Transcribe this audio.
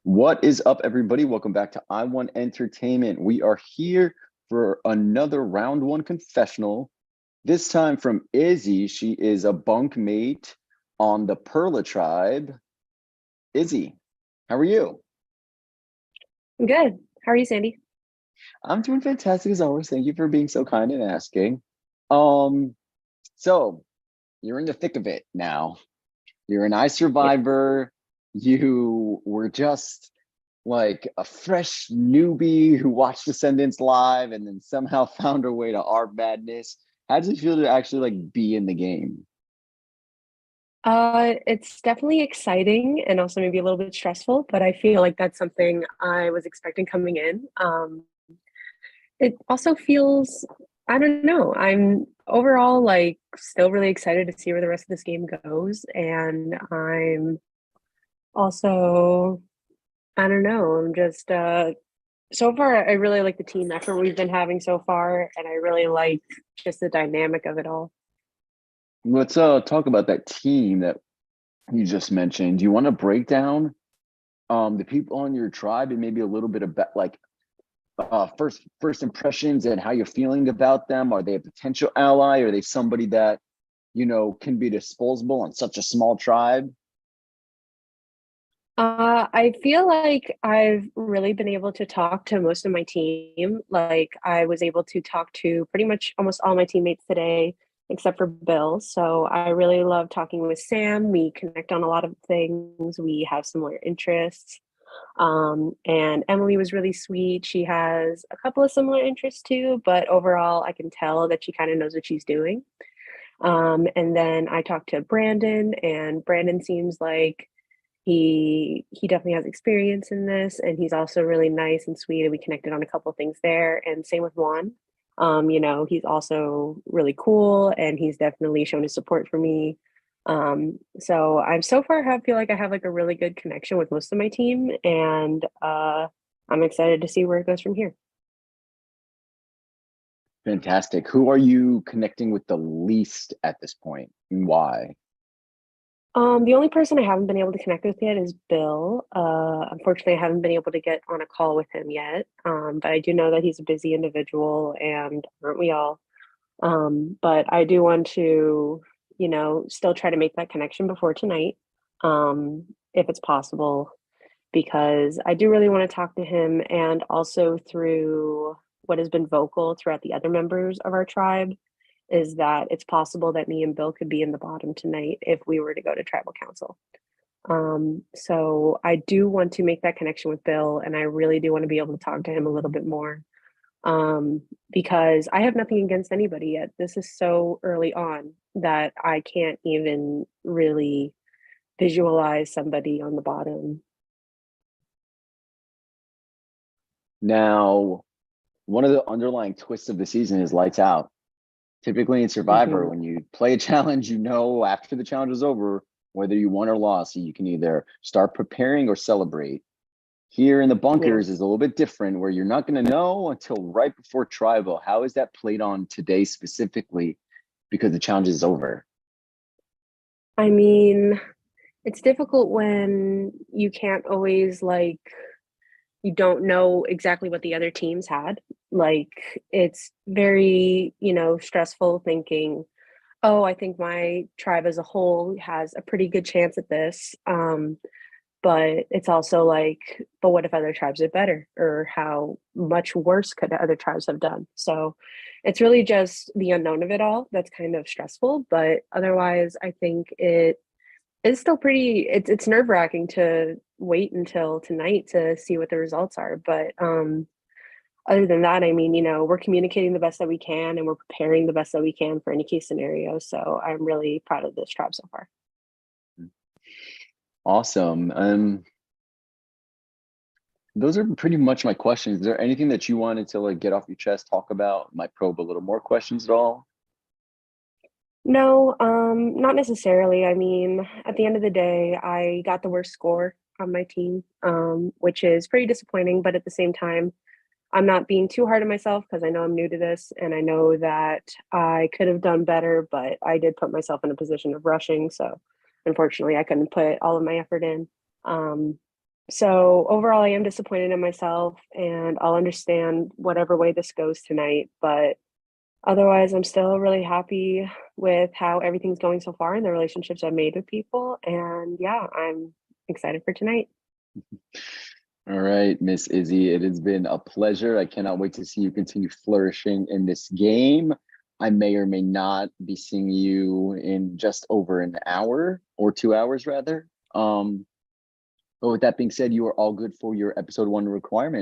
What is up, everybody? Welcome back to I Want Entertainment. We are here for another round one confessional. This time from Izzy. She is a bunkmate on the Perla tribe. Izzy, how are you? I'm good. How are you, Sandy? I'm doing fantastic as always. Thank you for being so kind and asking. Um, so you're in the thick of it now. You're an ice Yeah. survivor. You were just like a fresh newbie who watched Descendants live and then somehow found her way to Art Madness. How does it feel to actually like be in the game? It's definitely exciting and also maybe a little bit stressful, but I feel like that's something I was expecting coming in. It also feels, I don't know, I'm overall like still really excited to see where the rest of this game goes. And I'm also, I don't know, I'm just so far I really like the team effort we've been having so far, and I really like just the dynamic of it all. Let's talk about that team that you just mentioned. Do you want to break down the people on your tribe and maybe a little bit about like first impressions and how you're feeling about them? Are they a potential ally? Are they somebody that can be disposable on such a small tribe? I feel like I've really been able to talk to most of my team. Like I was able to talk to pretty much almost all my teammates today, except for Bill. So I really love talking with Sam. We connect on a lot of things. We have similar interests. And Emily was really sweet. She has a couple of similar interests too, but overall, I can tell that she kind of knows what she's doing. And then I talked to Brandon, and Brandon seems like he definitely has experience in this, and he's also really nice and sweet, and we connected on a couple of things there. And same with Juan. He's also really cool, and he's definitely shown his support for me. So I'm so far have feel like I have like a really good connection with most of my team, and I'm excited to see where it goes from here. Fantastic. Who are you connecting with the least at this point and why? The only person I haven't been able to connect with yet is Bill. Unfortunately, I haven't been able to get on a call with him yet. But I do know that he's a busy individual, and aren't we all? But I do want to, still try to make that connection before tonight, if it's possible, because I do really want to talk to him, and also through what has been vocal throughout the other members of our tribe is that it's possible that me and Bill could be in the bottom tonight if we were to go to tribal council. So I do want to make that connection with Bill, and I really do want to be able to talk to him a little bit more, um, because I have nothing against anybody yet. This is so early on that I can't even really visualize somebody on the bottom. Now, one of the underlying twists of the season is lights out. Typically in Survivor, Mhm. when you play a challenge, after the challenge is over, whether you won or lost, you can either start preparing or celebrate. Here in the Yeah. bunkers is a little bit different where you're not going to know until right before tribal. How is that played on today specifically because the challenge is over? I mean, it's difficult when you can't always like you don't know exactly what the other teams had. Like it's very, stressful thinking, oh, I think my tribe as a whole has a pretty good chance at this. But it's also like, but what if other tribes are better? Or how much worse could other tribes have done? So it's really just the unknown of it all that's kind of stressful. But otherwise, I think it's still pretty it's nerve-wracking to wait until tonight to see what the results are. But other than that, I mean, we're communicating the best that we can, and we're preparing the best that we can for any case scenario. So I'm really proud of this tribe so far. Awesome. Those are pretty much my questions. Is there anything that you wanted to like get off your chest, talk about? Might probe a little more questions at all? No, not necessarily. I mean, at the end of the day, I got the worst score on my team, which is pretty disappointing. But at the same time, I'm not being too hard on myself because I know I'm new to this, and I know that I could have done better, but I did put myself in a position of rushing. So unfortunately, I couldn't put all of my effort in. Um, So overall, I am disappointed in myself, and I'll understand whatever way this goes tonight. But otherwise, I'm still really happy with how everything's going so far and the relationships I've made with people. And yeah, I'm excited for tonight. All right, Miss Izzy, it has been a pleasure. I cannot wait to see you continue flourishing in this game. I may or may not be seeing you in just over an hour or 2 hours rather. But with that being said, you are all good for your episode 1 requirements.